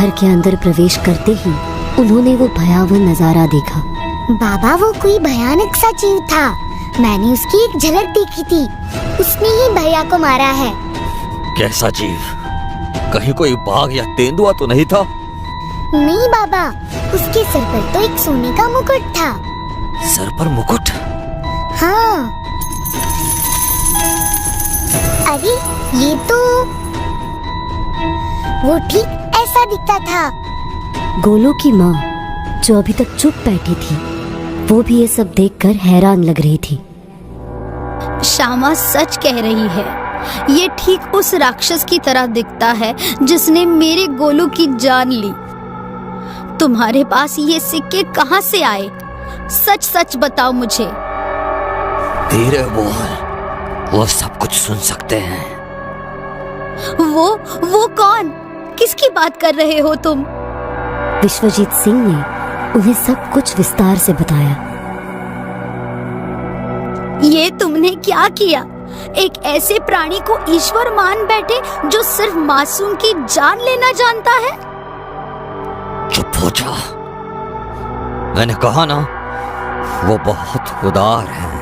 घर के अंदर प्रवेश करते ही उन्होंने वो भयावह नजारा देखा। बाबा, वो कोई भयानक सा जीव था। मैंने उसकी एक झलक देखी थी। उसने ही भैया को मारा है। कैसा जीव? कहीं कोई बाघ या तेंदुआ तो नहीं था? नहीं बाबा, उसके सर पर तो एक सोने का मुकुट था। सर पर मुकुट? हाँ। अरे ये तो वो ठीक ऐसा दिखता था। गोलू की माँ, जो अभी तक चुप बैठी थी, वो भी ये सब देखकर हैरान लग रही थी। श्यामा सच कह रही है। ये ठीक उस राक्षस की तरह दिखता है जिसने मेरे गोलू की जान ली। तुम्हारे पास ये सिक्के कहाँ से आए? सच सच बताओ मुझे। धीरे बोल, वो सब कुछ सुन सकते हैं। वो कौन? किसकी बात कर रहे हो तुम? विश्वजीत सिंह ने उन्हें सब कुछ विस्तार से बताया। ये तुमने क्या किया? एक ऐसे प्राणी को ईश्वर मान बैठे जो सिर्फ मासूम की जान लेना जानता है। चुप हो जा। मैंने कहा ना, वो बहुत उदार हैं।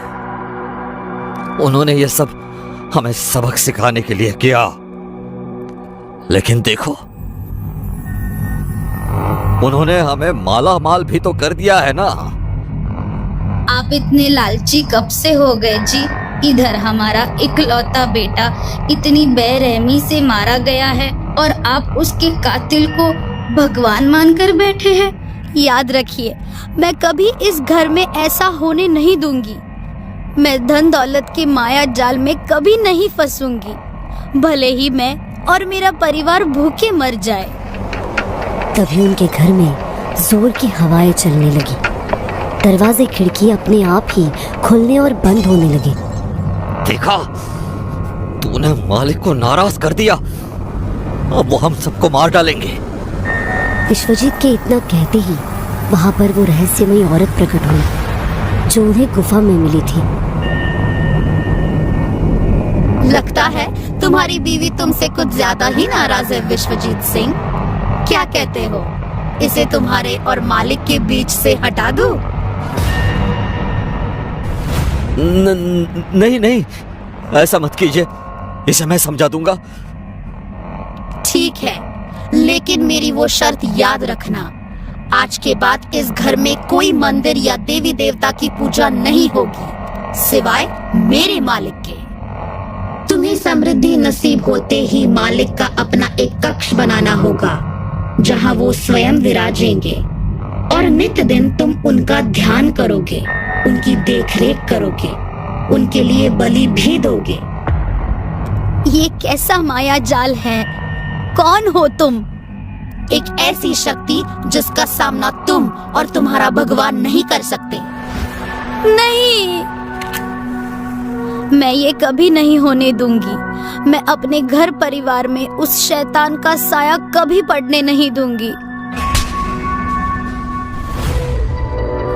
उन्होंने ये सब हमें सबक सिखाने के लिए किया। लेकिन देखो, उन्होंने हमें माला माल भी तो कर दिया है ना। आप इतने लालची कब से हो गए जी? इधर हमारा इकलौता बेटा इतनी बेरहमी से मारा गया है और आप उसके कातिल को भगवान मानकर बैठे हैं। याद रखिए, मैं कभी इस घर में ऐसा होने नहीं दूंगी। मैं धन दौलत के माया जाल में कभी नहीं फंसूंगी, भले ही मैं और मेरा परिवार भूखे मर जाए। तभी उनके घर में जोर की हवाएं चलने लगी। दरवाजे खिड़की अपने आप ही खुलने और बंद होने लगे। देखा, तूने मालिक को नाराज कर दिया। अब वो हम सबको मार डालेंगे। विश्वजीत के इतना कहते ही वहां पर वो रहस्यमयी औरत प्रकट हुई, जो उन्हें गुफा में मिली थी। लगता है तुम्हारी बीवी तुमसे कुछ ज्यादा ही नाराज है विश्वजीत सिंह। क्या कहते हो? इसे तुम्हारे और मालिक के बीच से हटा दूं? नहीं नहीं, ऐसा मत कीजिए। इसे मैं समझा दूंगा। ठीक है, लेकिन मेरी वो शर्त याद रखना। आज के बाद इस घर में कोई मंदिर या देवी देवता की पूजा नहीं होगी, सिवाय मेरे मालिक के। तुम्हें समृद्धि नसीब होते ही मालिक का अपना एक कक्ष बनाना होगा, जहाँ वो स्वयं विराजेंगे और नित्य दिन तुम उनका ध्यान करोगे, उनकी देखरेख करोगे, उनके लिए बलि भी दोगे। ये कैसा माया जाल है? कौन हो तुम? एक ऐसी शक्ति जिसका सामना तुम और तुम्हारा भगवान नहीं कर सकते। नहीं, मैं ये कभी नहीं होने दूंगी। मैं अपने घर परिवार में उस शैतान का साया कभी पड़ने नहीं दूंगी।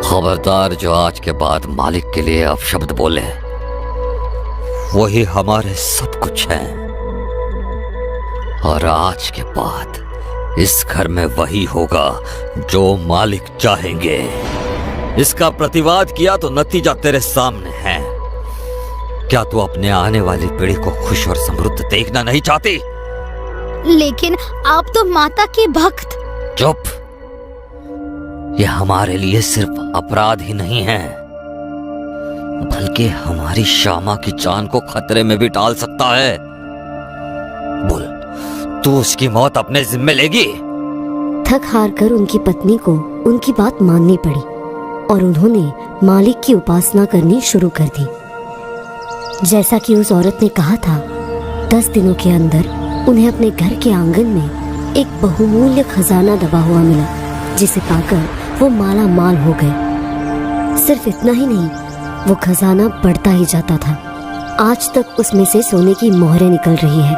खबरदार, जो आज के बाद मालिक के लिए अपशब्द बोले, वही हमारे सब कुछ है। और आज के बाद इस घर में वही होगा जो मालिक चाहेंगे। इसका प्रतिवाद किया तो नतीजा तेरे सामने है। क्या तू अपने आने वाली पीढ़ी को खुश और समृद्ध देखना नहीं चाहती? लेकिन आप तो माता के भक्त। चुप। यह हमारे लिए सिर्फ अपराध ही नहीं है, बल्कि हमारी श्यामा की जान को खतरे में भी डाल सकता है। बोल, तू उसकी मौत अपने जिम्मे लेगी? थक हार कर उनकी पत्नी को उनकी बात माननी पड़ी और उन्होंने मालिक की उपासना करनी शुरू कर दी। जैसा कि उस औरत ने कहा था, 10 दिनों के अंदर उन्हें अपने घर के आंगन में एक बहुमूल्य खजाना दबा हुआ मिला, जिसे पाकर वो माला माल हो गए। सिर्फ इतना ही नहीं, वो खजाना बढ़ता ही जाता था। आज तक उसमें से सोने की मोहरें निकल रही है।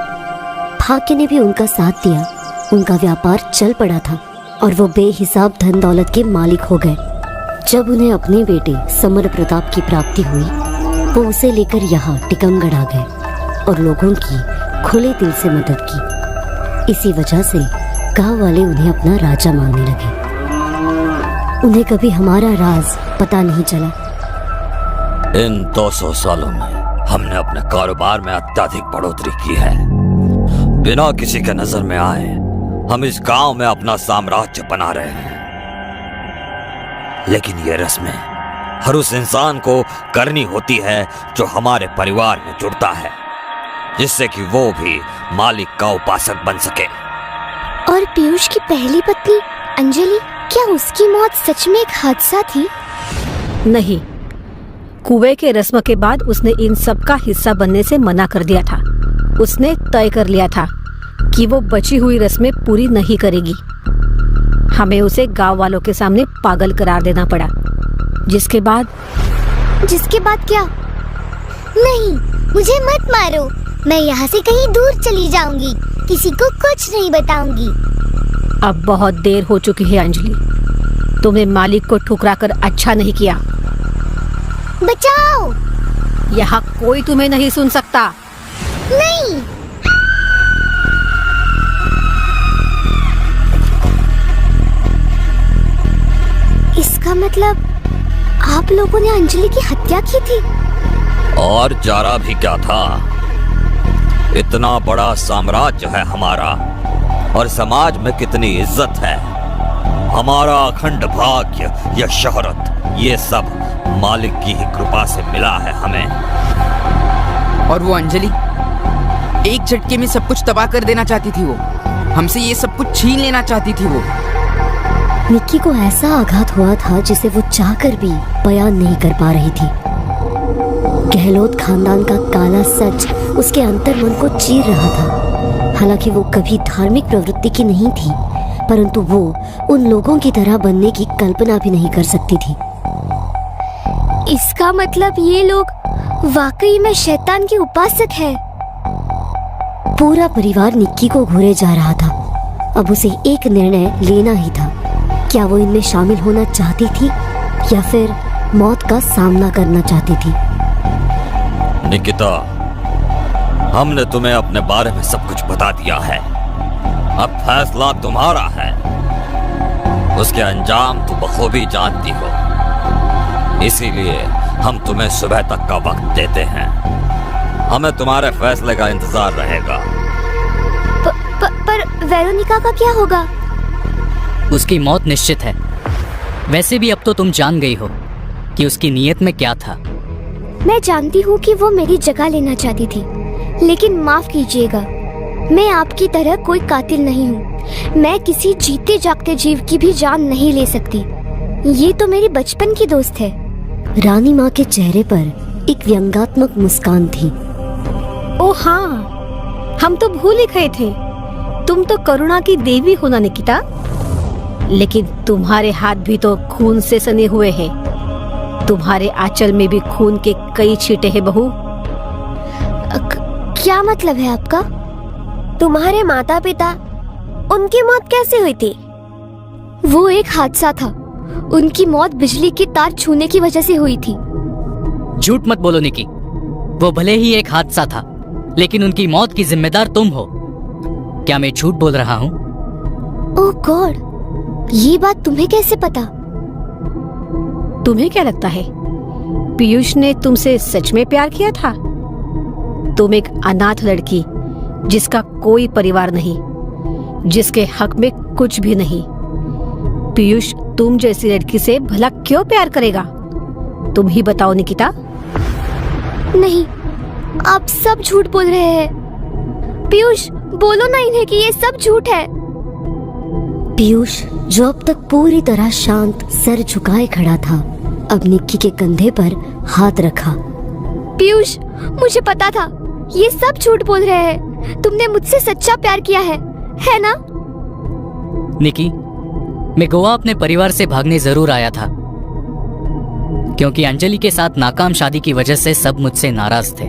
भाग्य ने भी उनका साथ दिया। उनका व्यापार चल पड़ा था और वो बेहिसाब धन दौलत के मालिक हो गए। जब उन्हें अपने बेटे समर प्रताप की प्राप्ति हुई, वो उसे लेकर यहाँ टिकमगढ़ आ गए और लोगों की खुले दिल से मदद की। इसी वजह से गांव वाले उन्हें अपना राजा मानने लगे। उन्हें कभी हमारा राज पता नहीं चला। इन 200 सालों में हमने अपने कारोबार में अत्यधिक बढ़ोतरी की है। बिना किसी के नजर में आए हम इस गांव में अपना साम्राज्य बना रहे हैं। लेकिन ये रस्में हर उस इंसान को करनी होती है जो हमारे परिवार में जुड़ता है, जिससे कि वो भी मालिक का उपासक बन सके। और पीयूष की पहली पत्नी अंजलि, क्या उसकी मौत सच में एक हादसा थी? नहीं, कुएं के रस्म के बाद उसने इन सब का हिस्सा बनने से मना कर दिया था। उसने तय कर लिया था कि वो बची हुई रस्में पूरी नहीं करेगी। हमें उसे गांव वालों के सामने पागल करार देना पड़ा, जिसके बाद क्या? नहीं, मुझे मत मारो। मैं यहाँ से कहीं दूर चली जाऊंगी, किसी को कुछ नहीं बताऊंगी। अब बहुत देर हो चुकी है अंजलि, तुमने मालिक को ठुकरा कर अच्छा नहीं किया। बचाओ! यहाँ कोई तुम्हें नहीं सुन सकता। नहीं! इसका मतलब आप लोगों ने अंजलि की हत्या की थी? और जारा भी क्या था। इतना बड़ा साम्राज्य है हमारा, और समाज में कितनी इज्जत है। हमारा अखंड भाग्य या शोहरत, ये सब मालिक की ही कृपा से मिला है हमें। और वो अंजलि एक झटके में सब कुछ तबाह कर देना चाहती थी। वो हमसे ये सब कुछ छीन लेना चाहती थी। वो निक्की को ऐसा आघात हुआ था जिसे वो चाहकर भी बयान नहीं कर पा रही थी। गहलोत खानदान का काला सच उसके अंतर्मन को चीर रहा था। हालांकि वो कभी धार्मिक प्रवृत्ति की नहीं थी, परंतु वो उन लोगों की तरह बनने की कल्पना भी नहीं कर सकती थी। इसका मतलब ये लोग वाकई में शैतान के उपासक हैं। पूरा परिवार निक्की को घूरे जा रहा था। अब उसे एक निर्णय लेना ही था। क्या वो इनमें शामिल होना चाहती थी या फिर मौत का सामना करना चाहती थी? निकिता, हमने तुम्हें अपने बारे में सब कुछ बता दिया है। अब फैसला तुम्हारा है। उसके अंजाम तुम बखूबी जानती हो, इसीलिए हम तुम्हें सुबह तक का वक्त देते हैं। हमें तुम्हारे फैसले का इंतजार रहेगा। पर वेरोनिका का क्या होगा? उसकी मौत निश्चित है। वैसे भी अब तो तुम जान गई हो कि उसकी नीयत में क्या था। मैं जानती हूँ कि वो मेरी जगह लेना चाहती थी, लेकिन माफ कीजिएगा, मैं आपकी तरह कोई कातिल नहीं हूँ। मैं किसी जीते जागते जीव की भी जान नहीं ले सकती। ये तो मेरी बचपन की दोस्त है। रानी माँ के चेहरे पर एक व्यंग्यात्मक मुस्कान थी। ओ हाँ, हम तो भूल ही गए थे। तुम तो करुणा की देवी हो ना निकिता। लेकिन तुम्हारे हाथ भी तो खून से सने हुए हैं। तुम्हारे आंचल में भी खून के कई छींटे हैं बहू। क्या मतलब है आपका? तुम्हारे माता पिता, उनकी मौत कैसे हुई थी? वो एक हादसा था। उनकी मौत बिजली की तार छूने की वजह से हुई थी। झूठ मत बोलो निकी। वो भले ही एक हादसा था, लेकिन उनकी मौत की जिम्मेदार तुम हो। क्या मैं झूठ बोल रहा हूँ? ओह गॉड, ये बात तुम्हें कैसे पता? तुम्हें क्या लगता है पीयूष ने तुमसे सच में प्यार किया था? तुम एक अनाथ लड़की, जिसका कोई परिवार नहीं, जिसके हक में कुछ भी नहीं। पीयूष तुम जैसी लड़की से भला क्यों प्यार करेगा? तुम ही बताओ निकिता। नहीं, आप सब झूठ बोल रहे हैं। पीयूष, बोलो ना इन्हें कि ये सब झूठ है। पीयूष, जो अब तक पूरी तरह शांत सर झुकाए खड़ा था, अब निक्की के कंधे पर हाथ रखा। पीयूष, मुझे पता था ये सब झूठ बोल रहे हैं। तुमने मुझसे सच्चा प्यार किया है ना? निकी, मैं गोवा अपने परिवार से भागने जरूर आया था, क्योंकि अंजलि के साथ नाकाम शादी की वजह से सब मुझसे नाराज थे।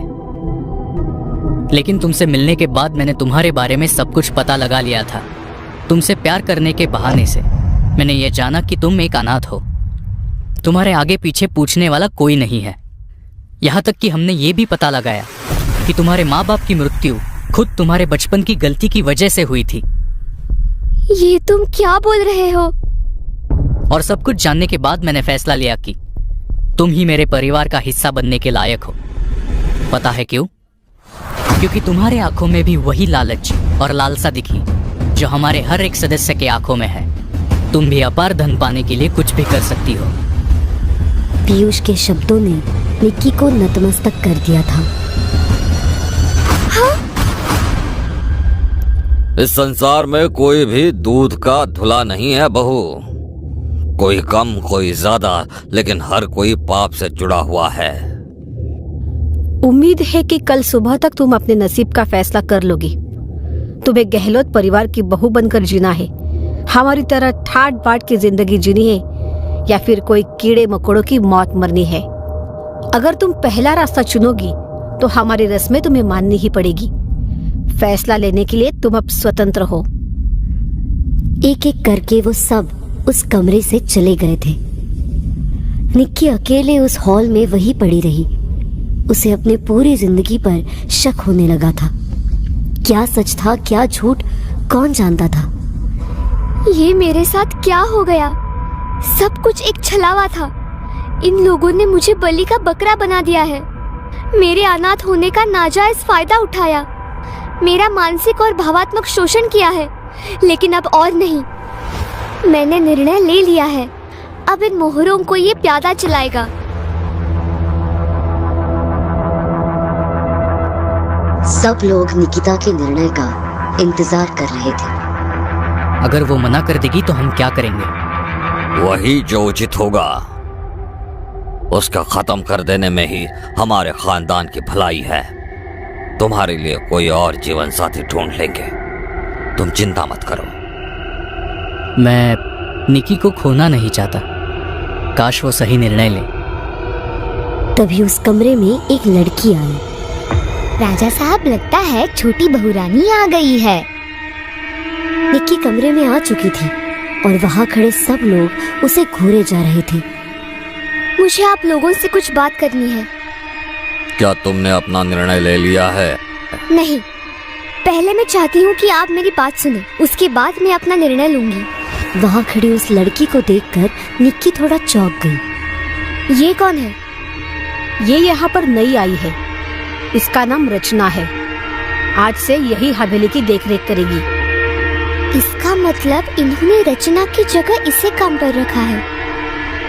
लेकिन तुमसे मिलने के बाद मैंने तुम्हारे बारे में सब कुछ पता लगा लिया था। तुमसे प्यार करने के बहाने से मैंने ये जाना कि तुम एक अनाथ हो। तुम्हारे आगे पीछे पूछने वाला कोई नहीं है। यहाँ तक कि हमने ये भी पता लगाया कि तुम्हारे माँ बाप की मृत्यु खुद तुम्हारे बचपन की गलती की वजह से हुई थी। ये तुम क्या बोल रहे हो? और सब कुछ जानने के बाद मैंने फैसला लिया कि तुम ही मेरे परिवार का हिस्सा बनने के लायक हो। पता है क्यों? क्योंकि तुम्हारे आंखों में भी वही लालच और लालसा दिखी जो हमारे हर एक सदस्य के आंखों में है। तुम भी अपार धन पाने के लिए कुछ भी कर सकती हो। पीयूष के शब्दों ने निक्की को नतमस्तक कर दिया था। इस संसार में कोई भी दूध का धुला नहीं है बहू। कोई कम कोई ज्यादा, लेकिन हर कोई पाप से जुड़ा हुआ है। उम्मीद है कि कल सुबह तक तुम अपने नसीब का फैसला कर लोगी। तुम्हें गहलोत परिवार की बहू बनकर जीना है, हमारी तरह ठाट बाट की जिंदगी जीनी है, या फिर कोई कीड़े मकोड़ों की मौत मरनी है। अगर तुम पहला रास्ता चुनोगी तो हमारी रस्में तुम्हें माननी ही पड़ेगी। फैसला लेने के लिए तुम अब स्वतंत्र हो। एक एक करके वो सब उस कमरे से चले गए थे। निक्की अकेले उस हॉल में वही पड़ी रही। उसे अपने पूरी जिंदगी पर शक होने लगा था। क्या सच था क्या झूठ, कौन जानता था। ये मेरे साथ क्या हो गया? सब कुछ एक छलावा था। इन लोगों ने मुझे बलि का बकरा बना दिया है। मेरे अनाथ होने का नाजायज फायदा उठाया। मेरा मानसिक और भावात्मक शोषण किया है। लेकिन अब और नहीं। मैंने निर्णय ले लिया है। अब इन मोहरों को ये प्यादा चलाएगा। सब लोग निकिता के निर्णय का इंतजार कर रहे थे। अगर वो मना कर देगी तो हम क्या करेंगे? वही जो उचित होगा। उसका खत्म कर देने में ही हमारे खानदान की भलाई है। तुम्हारे लिए कोई और जीवन साथी ढूंढ लेंगे, तुम चिंता मत करो। मैं निकी को खोना नहीं चाहता। काश वो सही निर्णय ले। तभी उस कमरे में एक लड़की आई। राजा साहब, लगता है छोटी बहुरानी आ गई है। निक्की कमरे में आ चुकी थी और वहां खड़े सब लोग उसे घूरे जा रहे थे। मुझे आप लोगों से कुछ बात करनी है। क्या तुमने अपना निर्णय ले लिया है? नहीं, पहले मैं चाहती हूँ कि आप मेरी बात सुने, उसके बाद मैं अपना निर्णय लूंगी। वहां खड़ी उस लड़की को देखकर निक्की थोड़ा चौंक गई। ये कौन है? ये यहाँ पर नई आई है। इसका नाम रचना है। आज से यही हवेली की देखरेख करेगी। इसका मतलब इन्होंने रचना की जगह इसे काम पर रखा है।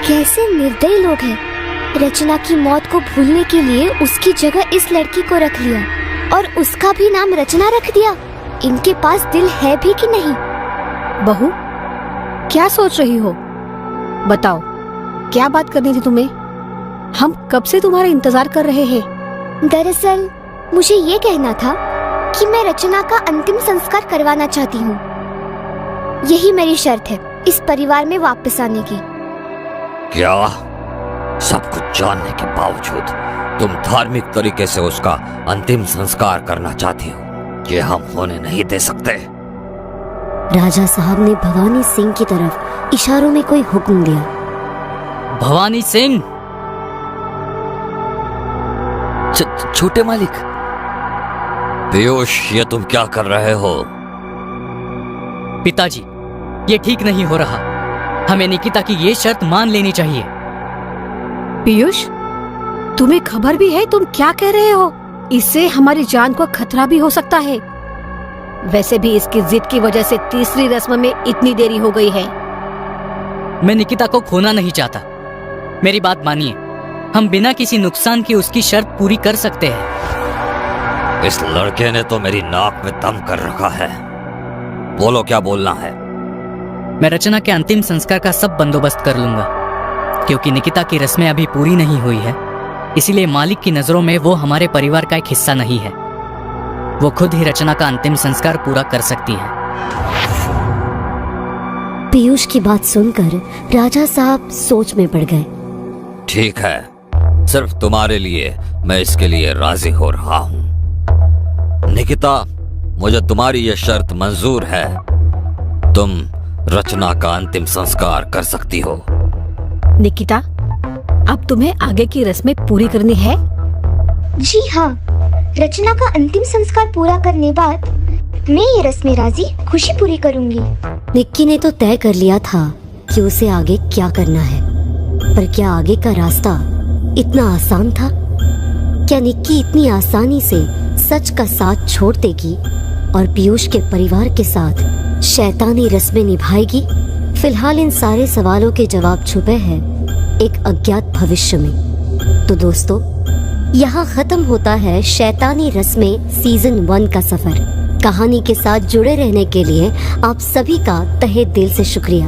कैसे निर्दयी लोग हैं। रचना की मौत को भूलने के लिए उसकी जगह इस लड़की को रख लिया और उसका भी नाम रचना रख दिया। इनके पास दिल है भी कि नहीं? बहू, क्या सोच रही हो? बताओ, क्या बात करनी थी तुम्हें? हम कब से तुम्हारा इंतजार कर रहे हैं। दरअसल मुझे ये कहना था कि मैं रचना का अंतिम संस्कार करवाना चाहती हूँ। यही मेरी शर्त है इस परिवार में वापस आने की। क्या? सब कुछ जानने के बावजूद तुम धार्मिक तरीके से उसका अंतिम संस्कार करना चाहती हो? ये हम होने नहीं दे सकते। राजा साहब ने भवानी सिंह की तरफ इशारों में कोई हुक्म दिया। भवानी सिंह। छोटे मालिक। पीयूष, ये तुम क्या कर रहे हो? पिताजी, ये ठीक नहीं हो रहा। हमें निकिता की ये शर्त मान लेनी चाहिए। पीयूष, तुम्हें खबर भी है तुम क्या कह रहे हो? इससे हमारी जान को खतरा भी हो सकता है। वैसे भी इसकी जिद की वजह से तीसरी रस्म में इतनी देरी हो गई है। मैं निकिता को खोना नहीं चाहता। मेरी बात मानिए, हम बिना किसी नुकसान के उसकी शर्त पूरी कर सकते हैं। इस लड़के ने तो मेरी नाक में दम कर रखा है। बोलो, क्या बोलना है? मैं रचना के अंतिम संस्कार का सब बंदोबस्त कर लूंगा। क्योंकि निकिता की रस्में अभी पूरी नहीं हुई है, इसीलिए मालिक की नजरों में वो हमारे परिवार का एक हिस्सा नहीं है। वो खुद ही रचना का अंतिम संस्कार पूरा कर सकती है। पीयूष की बात सुनकर राजा साहब सोच में पड़ गए। ठीक है, सिर्फ तुम्हारे लिए मैं इसके लिए राजी हो रहा हूँ। निकिता, मुझे तुम्हारी ये शर्त मंजूर है। तुम रचना का अंतिम संस्कार कर सकती हो। निकिता, अब तुम्हें आगे की रस्में पूरी करनी है? जी हाँ, रचना का अंतिम संस्कार पूरा करने बाद मैं ये रस्में राजी खुशी पूरी करूंगी। निक्की ने तो तय कर लिया था कि उसे आगे क्या करना है, पर क्या आगे का रास्ता इतना आसान था? क्या निक्की इतनी आसानी से सच का साथ छोड़ देगी और पीयूष के परिवार के साथ शैतानी रस्में निभाएगी? फिलहाल इन सारे सवालों के जवाब छुपे हैं एक अज्ञात भविष्य में। तो दोस्तों, यहाँ खत्म होता है शैतानी रस्में सीजन 1 का सफर। कहानी के साथ जुड़े रहने के लिए आप सभी का तहे दिल से शुक्रिया।